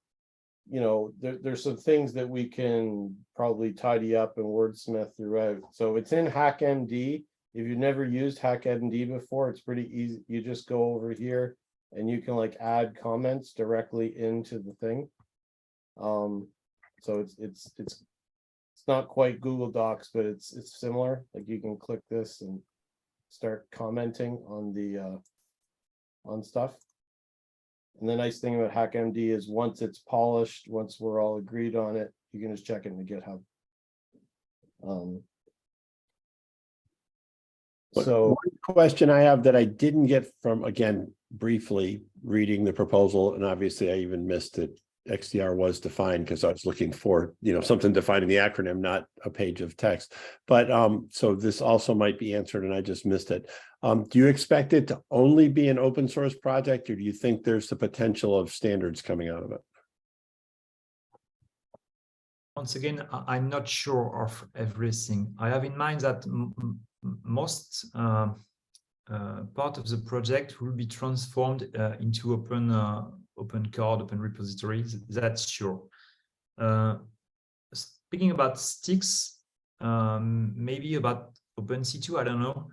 Speaker 1: there's some things that we can probably tidy up and wordsmith throughout. So it's in HackMD. If you've never used HackMD before, it's pretty easy. You just go over here and you can like add comments directly into the thing. So it's not quite Google Docs, but it's similar. Like you can click this and start commenting on the on stuff. And the nice thing about HackMD is once it's polished, once we're all agreed on it, you can just check it in the GitHub. So
Speaker 2: one question I have that I didn't get from, again, briefly reading the proposal, and obviously I even missed it. XDR was defined because I was looking for, something defining the acronym, not a page of text. But so this also might be answered and I just missed it. Do you expect it to only be an open source project, or do you think there's the potential of standards coming out of it?
Speaker 7: Once again, I'm not sure of everything. I have in mind that most part of the project will be transformed into open code, open repositories. That's sure. Speaking about sticks, maybe about OpenC2, I don't know.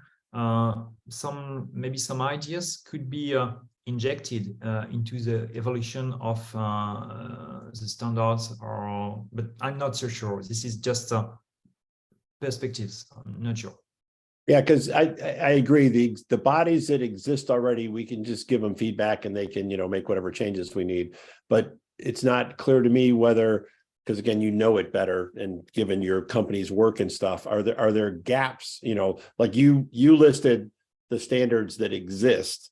Speaker 7: Maybe some ideas could be injected into the evolution of the standards, but I'm not so sure. This is just perspectives. I'm not sure.
Speaker 2: Yeah, because I agree. The bodies that exist already, we can just give them feedback and they can, make whatever changes we need. But it's not clear to me whether, because again, it better, and given your company's work and stuff, are there gaps? Like you listed the standards that exist.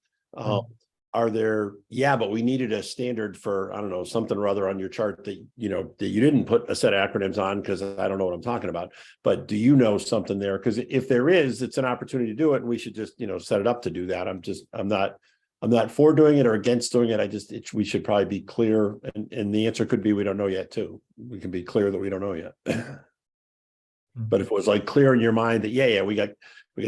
Speaker 2: Are there? Yeah, but we needed a standard for, I don't know, something or other on your chart that that you didn't put a set of acronyms on, because I don't know what I'm talking about. But do you know something there? Because if there is, it's an opportunity to do it, and we should just set it up to do that. I'm not for doing it or against doing it. We should probably be clear, and the answer could be we don't know yet too. We can be clear that we don't know yet. But if it was like clear in your mind that we got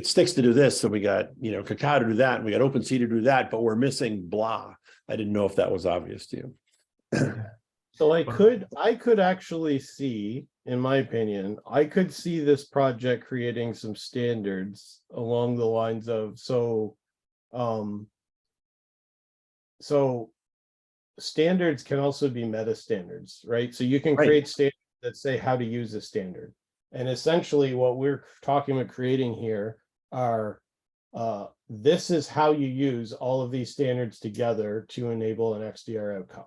Speaker 2: sticks to do this, and we got Cacao to do that, and we got OpenC to do that, but we're missing blah. I didn't know if that was obvious to you.
Speaker 1: So I could actually see, in my opinion, I could see this project creating some standards along the lines of so standards can also be meta standards, right? So you can create standards that say how to use a standard. And essentially what we're talking about creating here are this is how you use all of these standards together to enable an XDR outcome.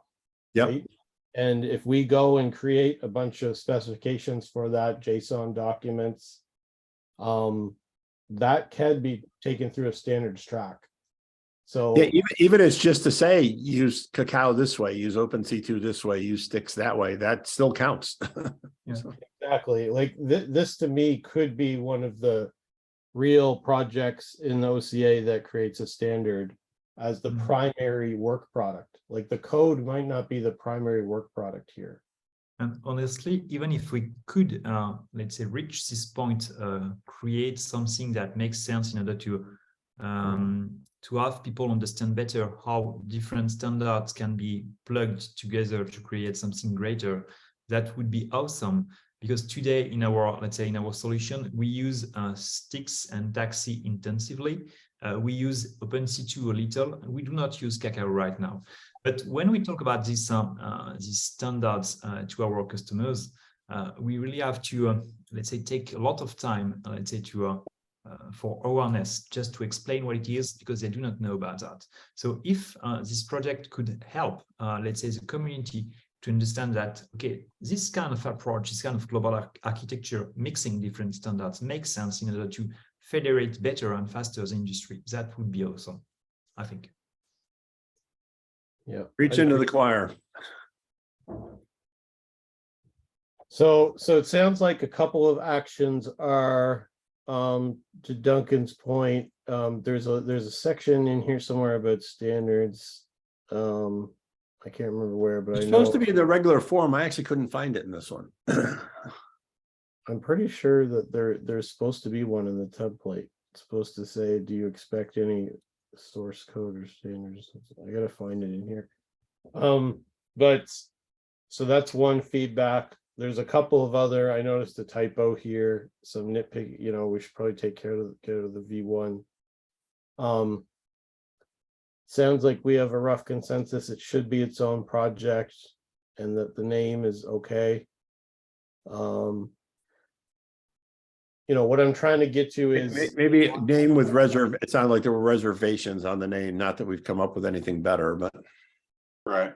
Speaker 2: Yep.
Speaker 1: Right? And if we go and create a bunch of specifications for that, JSON documents, that can be taken through a standards track. So
Speaker 2: yeah, even it's just to say use Cacao this way, use OpenC2 this way, use sticks that way, that still counts.
Speaker 1: yeah, exactly. Like this to me could be one of the real projects in the OCA that creates a standard as the primary work product. Like the code might not be the primary work product here.
Speaker 7: And honestly, even if we could, let's say, reach this point, create something that makes sense in order to have people understand better how different standards can be plugged together to create something greater, that would be awesome. Because today in our, let's say, in our solution, we use Stix and Taxi intensively. We use OpenC2 a little. We do not use Kakao right now. But when we talk about these standards to our customers, we really have to, let's say, take a lot of time, let's say, to for awareness, just to explain what it is, because they do not know about that. So if this project could help, let's say, the community to understand that, okay, this kind of approach, this kind of global architecture, mixing different standards makes sense in order to federate better and faster the industry. That would be awesome, I think.
Speaker 1: Yeah.
Speaker 2: Reach into the choir.
Speaker 1: So it sounds like a couple of actions are, to Duncan's point, there's a section in here somewhere about standards. I can't remember where, but
Speaker 2: It's
Speaker 1: I know
Speaker 2: supposed to be in the regular form. I actually couldn't find it in this one.
Speaker 1: I'm pretty sure that there's supposed to be one in the template. It's supposed to say, do you expect any source code or standards? I gotta find it in here. But so that's one feedback. There's a couple of other, I noticed a typo here, some nitpick, we should probably take care of the V1. Sounds like we have a rough consensus. It should be its own project and that the name is okay. What I'm trying to get to is
Speaker 2: Maybe name with reserve. It sounded like there were reservations on the name, not that we've come up with anything better, but.
Speaker 4: Right.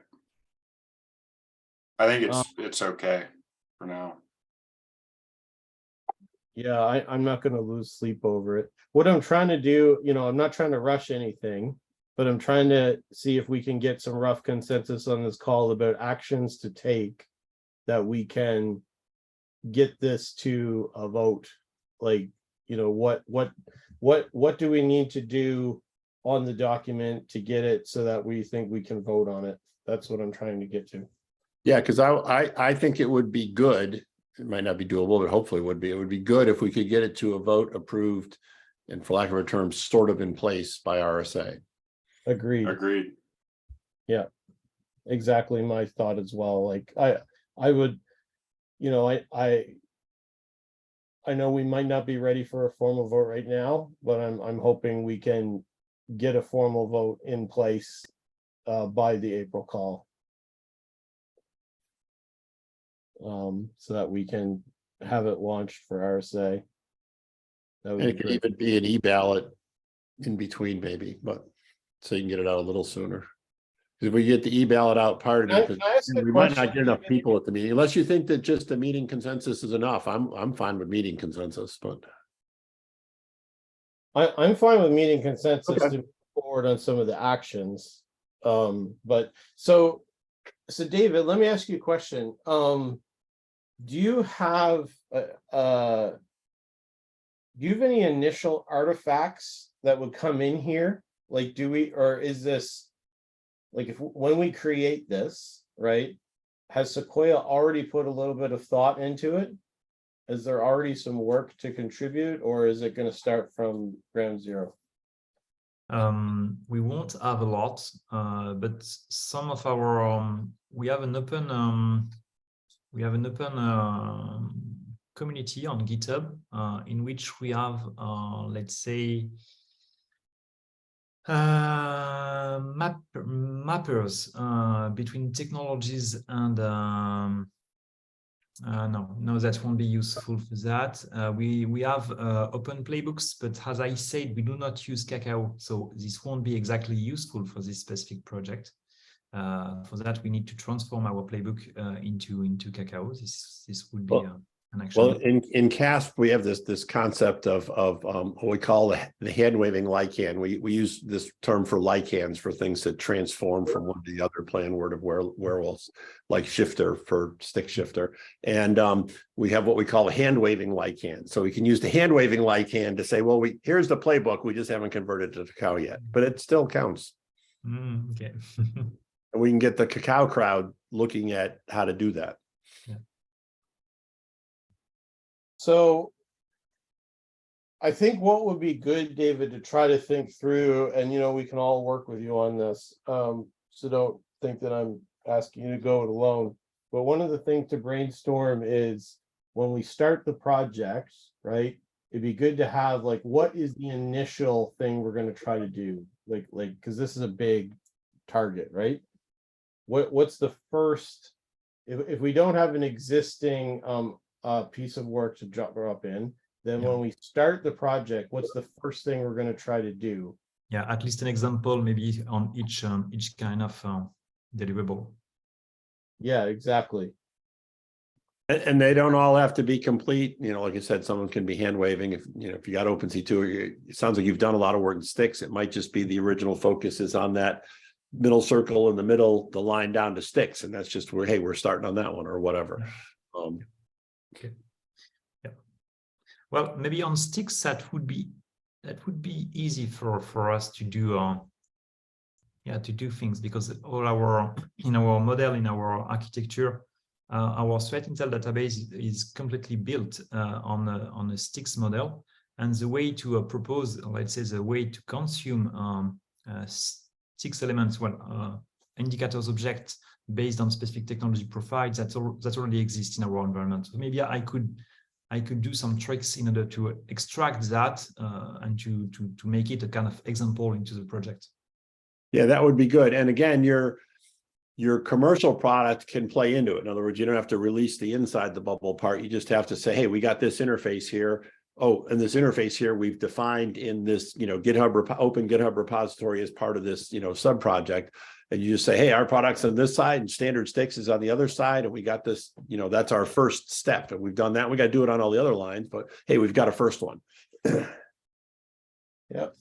Speaker 4: I think it's okay for now.
Speaker 1: yeah, I'm not going to lose sleep over it. What I'm trying to do, I'm not trying to rush anything, but I'm trying to see if we can get some rough consensus on this call about actions to take that we can get this to a vote. Like, what do we need to do on the document to get it so that we think we can vote on it? That's what I'm trying to get to.
Speaker 2: Yeah, because I think it would be good. It might not be doable, but hopefully it would be. It would be good if we could get it to a vote approved, and for lack of a term, sort of in place by RSA.
Speaker 1: Agreed. Yeah, exactly my thought as well. Like I would, I know we might not be ready for a formal vote right now, but I'm hoping we can get a formal vote in place by the April call. So that we can have it launched for RSA. That would
Speaker 2: And
Speaker 1: be
Speaker 2: it could
Speaker 1: great.
Speaker 2: even be an e-ballot in between, maybe, but so you can get it out a little sooner. If we get the e-ballot out part of
Speaker 1: Can
Speaker 2: it,
Speaker 1: I ask a
Speaker 2: we might not
Speaker 1: question,
Speaker 2: get enough
Speaker 1: David?
Speaker 2: people at the meeting, unless you think that just the meeting consensus is enough. I'm fine with meeting consensus, but.
Speaker 1: I'm fine with meeting consensus
Speaker 2: Okay.
Speaker 1: to move forward on some of the actions. But so David, let me ask you a question. Do you have any initial artifacts that would come in here? Like, or is this like when we create this, right? Has Sequoia already put a little bit of thought into it? Is there already some work to contribute, or is it going to start from ground zero?
Speaker 7: We won't have a lot, but some of our we have an open community on GitHub in which we have let's say mappers between technologies and no, that won't be useful for that. We have open playbooks, but as I said, we do not use Kakao, so this won't be exactly useful for this specific project. For that, we need to transform our playbook into Kakao. This would be an action.
Speaker 2: Well, in CASP, we have this concept of what we call the hand waving lichen. We use this term for lichens for things that transform from one to the other, play on word of werewolves, like shifter for stick shifter. And we have what we call a hand waving lichen. So we can use the hand waving lichen to say, well, here's the playbook. We just haven't converted to Kakao yet, but it still counts.
Speaker 7: Okay.
Speaker 2: And we can get the Kakao crowd looking at how to do that.
Speaker 1: So I think what would be good, David, to try to think through, and we can all work with you on this. So don't think that I'm asking you to go it alone. But one of the things to brainstorm is when we start the project, right? It'd be good to have like, what is the initial thing we're going to try to do? Like, because this is a big target, right? What's the first, if we don't have an existing piece of work to drop in, then when we start the project, what's the first thing we're going to try to do?
Speaker 7: Yeah, at least an example, maybe on each kind of deliverable.
Speaker 1: Yeah, exactly.
Speaker 2: And they don't all have to be complete, like I said, someone can be hand waving if you got OpenC2, it sounds like you've done a lot of work in sticks. It might just be the original focus is on that middle circle in the middle, the line down to sticks. And that's just where, hey, we're starting on that one or whatever.
Speaker 7: Okay. Yeah. Well, maybe on sticks, that would be easy for us to do to do things, because all in our model, in our architecture, our threat intel database is completely built on a sticks model, and the way to propose, let's say, the way to consume sticks elements, indicators objects based on specific technology profiles, that already exists in our environment. So maybe I could do some tricks in order to extract that and to make it a kind of example into the project.
Speaker 2: Yeah, that would be good. And again, your commercial product can play into it. In other words, you don't have to release the inside the bubble part. You just have to say, hey, we got this interface here. Oh, and this interface here we've defined in this, open GitHub repository as part of this, sub project. And you just say, hey, our product's on this side and standard sticks is on the other side. And we got this, that's our first step. And we've done that. We got to do it on all the other lines, but hey, we've got a first one.
Speaker 1: Yep.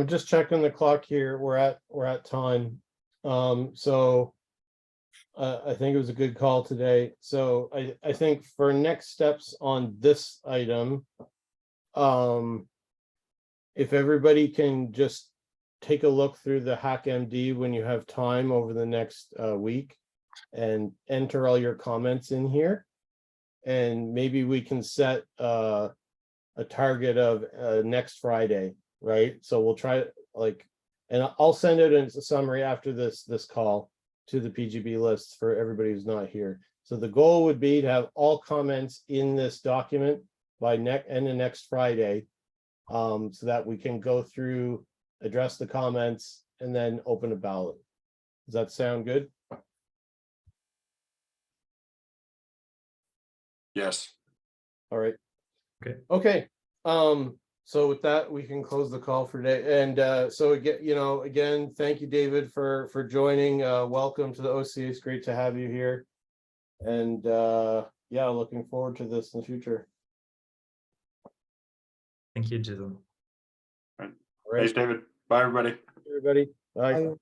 Speaker 1: Just checking the clock here. We're at time. So I think it was a good call today. So I think for next steps on this item, if everybody can just take a look through the HackMD when you have time over the next week and enter all your comments in here, and maybe we can set a target of next Friday, right? So we'll try and I'll send it in a summary after this call to the PGB list for everybody who's not here. So the goal would be to have all comments in this document by end of next Friday, so that we can go through, address the comments, and then open a ballot. Does that sound good?
Speaker 4: Yes.
Speaker 1: All right.
Speaker 7: Okay.
Speaker 1: Okay. So with that, we can close the call for today. And so again, thank you, David, for joining. Welcome to the OCA. It's great to have you here. And yeah, looking forward to this in the future.
Speaker 7: Thank you, Jason.
Speaker 1: All right,
Speaker 4: Thanks, David. Bye, everybody.
Speaker 1: everybody. Bye.
Speaker 8: Bye.